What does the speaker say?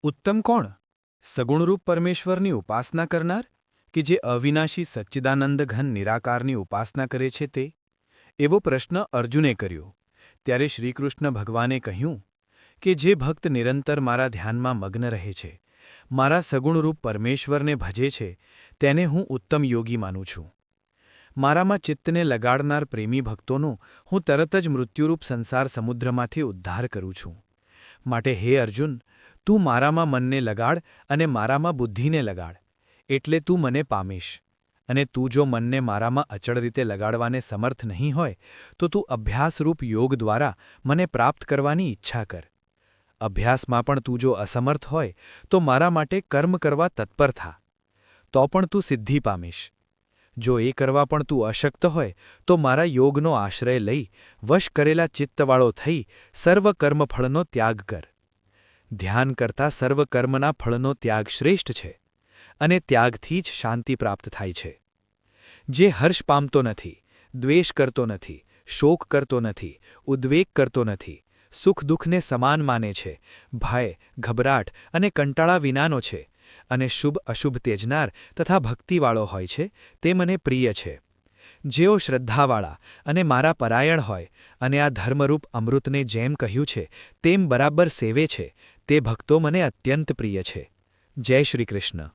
ઉત્તમ કોણ? સગુણરૂપ પરમેશ્વરની ઉપાસના કરનાર કે જે અવિનાશી સચ્ચિદાનંદ ઘન નિરાકારની ઉપાસના કરે છે તે? એવો પ્રશ્ન અર્જુને કર્યો. ત્યારે શ્રીકૃષ્ણ ભગવાને કહ્યું કે જે ભક્ત નિરંતર મારા ધ્યાનમાં મગ્ન રહે છે, મારા સગુણરૂપ પરમેશ્વરને ભજે છે, તેને હું ઉત્તમ યોગી માનું છું. મારામાં ચિત્તને લગાડનાર પ્રેમી ભક્તોનો હું તરત જ મૃત્યુરૂપ સંસાર સમુદ્રમાંથી ઉદ્ધાર કરું છું. માટે હે અર્જુન, તું મારામાં મનને લગાડ અને મારામાં બુદ્ધિને લગાડ, એટલે તું મને પામીશ. અને તું જો મનને મારામાં અચળ રીતે લગાડવાને સમર્થ નહીં હોય તો તું અભ્યાસરૂપ યોગ દ્વારા મને પ્રાપ્ત કરવાની ઈચ્છા કર. અભ્યાસમાં પણ તું જો અસમર્થ હોય તો મારા માટે કર્મ કરવા તત્પર થા. તો પણ તું સિદ્ધિ પામીશ. જો એ કરવા પણ તું અશક્ત હોય તો મારા યોગનો આશ્રય લઈ વશ કરેલા ચિત્તવાળો થઈ સર્વ કર્મફળનો ત્યાગ કર. ધ્યાન કરતાં સર્વ કર્મના ફળનો ત્યાગ શ્રેષ્ઠ છે, અને ત્યાગથી જ શાંતિ પ્રાપ્ત થાય છે. જે હર્ષ પામતો નથી, દ્વેષ કરતો નથી, શોક કરતો નથી, ઉદ્વેગ કરતો નથી, સુખ દુઃખને સમાન માને છે, ભય, ગભરાટ અને કંટાળા વિનાનો છે, અને શુભ અશુભ તેજનાર તથા ભક્તિવાળો હોય છે, તે મને પ્રિય છે. જેઓ શ્રદ્ધાવાળા અને મારા પરાયણ હોય અને આ ધર્મરૂપ અમૃતને જેમ કહ્યું છે તેમ બરાબર સેવે છે, તે ભક્તો મને અત્યંત પ્રિય છે. જય શ્રી કૃષ્ણ.